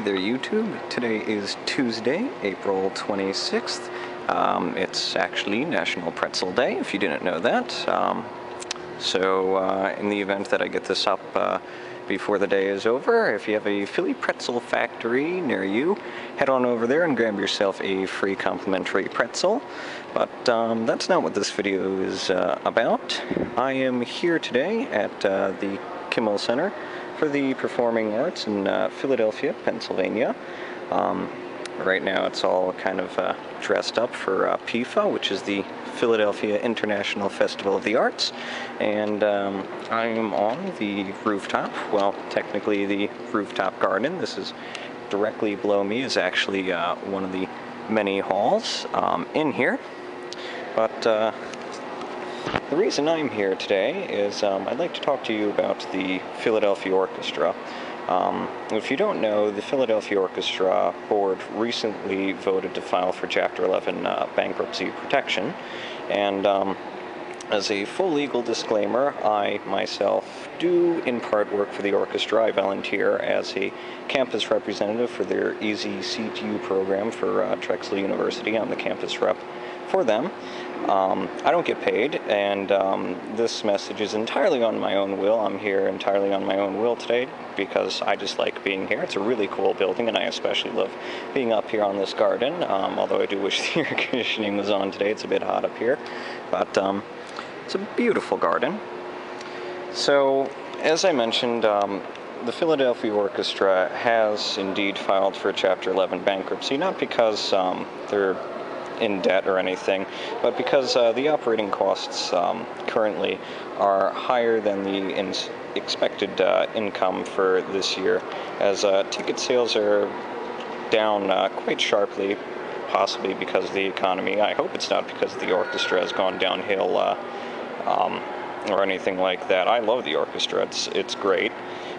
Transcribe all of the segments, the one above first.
there, YouTube. Today is Tuesday, April 26th. It's actually National Pretzel Day, if you didn't know that. In the event that I get this up before the day is over, if you have a Philly pretzel factory near you, head on over there and grab yourself a free complimentary pretzel. But that's not what this video is about. I am here today at the Kimmel Center for the Performing Arts in Philadelphia, Pennsylvania. Right now it's all kind of dressed up for PIFA, which is the Philadelphia International Festival of the Arts, and I'm on the rooftop, well, technically the rooftop garden. This is directly below me is actually one of the many halls in here, but the reason I'm here today is I'd like to talk to you about the Philadelphia Orchestra. If you don't know, the Philadelphia Orchestra Board recently voted to file for Chapter 11 bankruptcy protection, and as a full legal disclaimer, I myself do in part work for the orchestra. I volunteer as a campus representative for their Easy Seat U program for Drexel University. I'm the campus rep for them. I don't get paid, and this message is entirely on my own will. I'm here entirely on my own will today because I just like being here. It's a really cool building, and I especially love being up here on this garden, although I do wish the air conditioning was on today. It's a bit hot up here, but it's a beautiful garden. So, as I mentioned, the Philadelphia Orchestra has indeed filed for Chapter 11 bankruptcy, not because they're in debt or anything, but because the operating costs currently are higher than the expected income for this year, as ticket sales are down quite sharply, possibly because of the economy. I hope it's not because the orchestra has gone downhill or anything like that. I love the orchestra. It's great.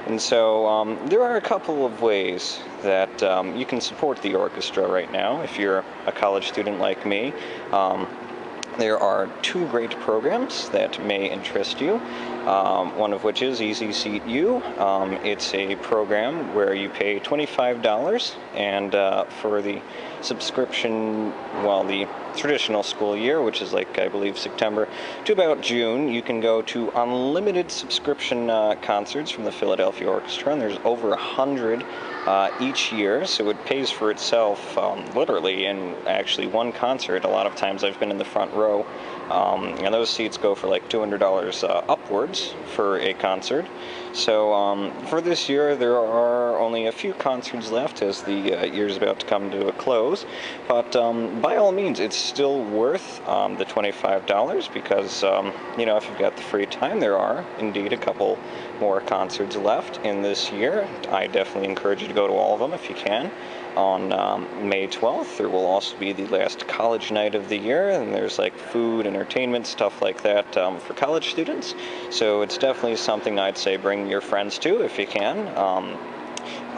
And so there are a couple of ways that you can support the orchestra right now if you're a college student like me. There are two great programs that may interest you, one of which is Easy Seat U. It's a program where you pay $25, and for the subscription, well, the traditional school year, which is like, I believe, September to about June, you can go to unlimited subscription concerts from the Philadelphia Orchestra, and there's over 100 each year, so it pays for itself literally in actually one concert. A lot of times I've been in the front row, and those seats go for like $200 upwards for a concert. So for this year there are only a few concerts left as the year's about to come to a close, but by all means it's still worth the $25 because you know, if you've got the free time, there are indeed a couple more concerts left in this year. I definitely encourage you to go to all of them if you can. On May 12th, there will also be the last college night of the year, and there's like food, entertainment, stuff like that for college students. So it's definitely something I'd say bring your friends to if you can.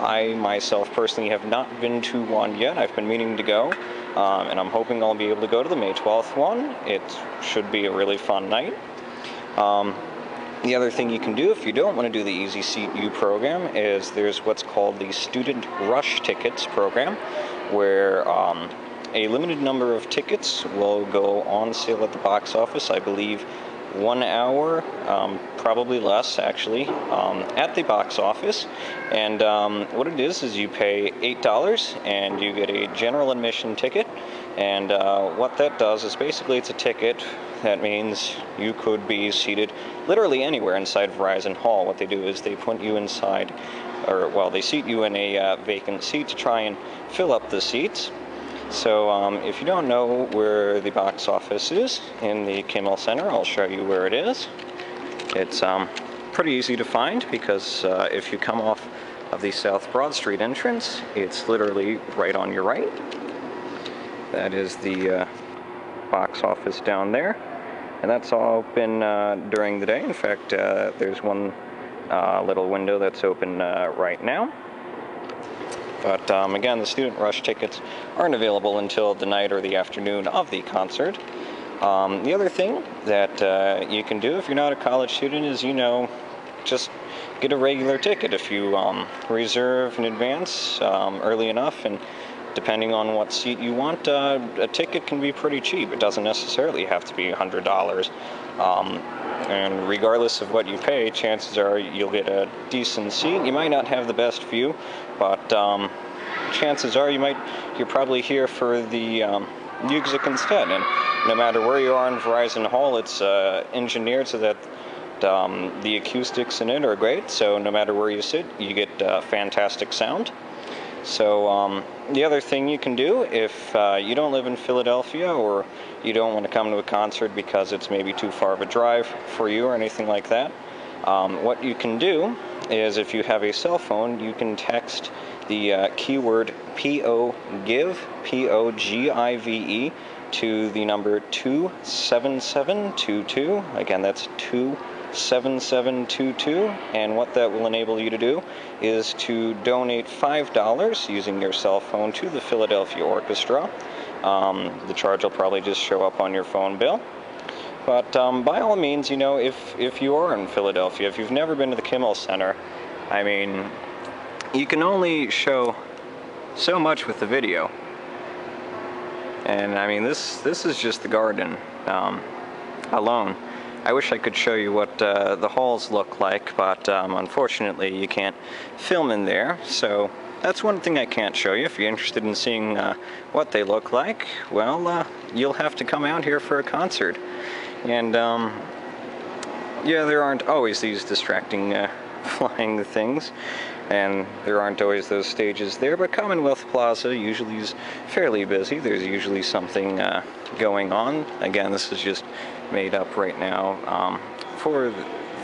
I myself personally have not been to one yet. I've been meaning to go, and I'm hoping I'll be able to go to the May 12th one. It should be a really fun night. The other thing you can do if you don't want to do the Easy Seat U program is there's what's called the Student Rush Tickets program, where a limited number of tickets will go on sale at the box office, I believe 1 hour, probably less actually, at the box office. And what it is you pay $8 and you get a general admission ticket. And what that does is basically it's a ticket that means you could be seated literally anywhere inside Verizon Hall. What they do is they put you inside, or well, they seat you in a vacant seat to try and fill up the seats. So if you don't know where the box office is in the Kimmel Center, I'll show you where it is. It's pretty easy to find because if you come off of the South Broad Street entrance, it's literally right on your right. That is the box office down there, and that's all open during the day. In fact, there's one little window that's open right now. But again, the Student Rush tickets aren't available until the night or the afternoon of the concert. The other thing that you can do if you're not a college student is, you know, just get a regular ticket if you reserve in advance early enough, and depending on what seat you want, a ticket can be pretty cheap. It doesn't necessarily have to be $100. And regardless of what you pay, chances are you'll get a decent seat. You might not have the best view, but chances are you're probably here for the music instead. And no matter where you are in Verizon Hall, it's engineered so that the acoustics in it are great. So no matter where you sit, you get fantastic sound. So the other thing you can do, if you don't live in Philadelphia, or you don't want to come to a concert because it's maybe too far of a drive for you or anything like that, what you can do is, if you have a cell phone, you can text the keyword POGIVE, POGIVE, to the number 27722. Again, that's 27722, and what that will enable you to do is to donate $5 using your cell phone to the Philadelphia Orchestra. The charge will probably just show up on your phone bill. But by all means, if you are in Philadelphia, if you've never been to the Kimmel Center, I mean, you can only show so much with the video. And I mean, this is just the garden alone. I wish I could show you what the halls look like, but unfortunately you can't film in there. So that's one thing I can't show you. If you're interested in seeing what they look like, well, you'll have to come out here for a concert. And yeah, there aren't always these distracting flying things, and there aren't always those stages there, but Commonwealth Plaza usually is fairly busy. There's usually something going on. Again, this is just made up right now for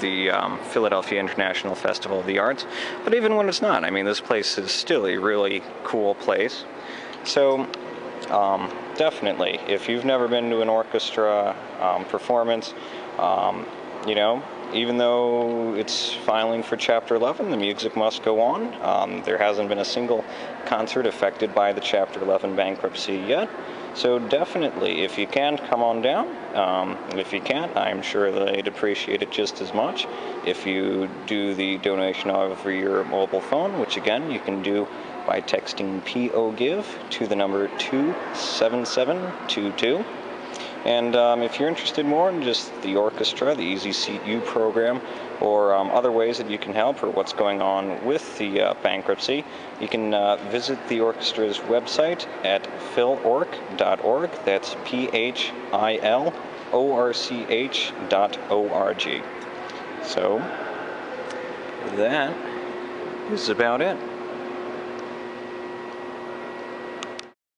the Philadelphia International Festival of the Arts, but even when it's not, I mean, this place is still a really cool place. So definitely, if you've never been to an orchestra performance, even though it's filing for Chapter 11, the music must go on. There hasn't been a single concert affected by the Chapter 11 bankruptcy yet. So definitely, if you can, come on down. If you can't, I'm sure they'd appreciate it just as much if you do the donation over your mobile phone, which again, you can do by texting POGIVE to the number 27722. And if you're interested more in just the orchestra, the Easy Seat U program, or other ways that you can help, or what's going on with the bankruptcy, you can visit the orchestra's website at philorch.org. That's PHILORCH.org. So that is about it.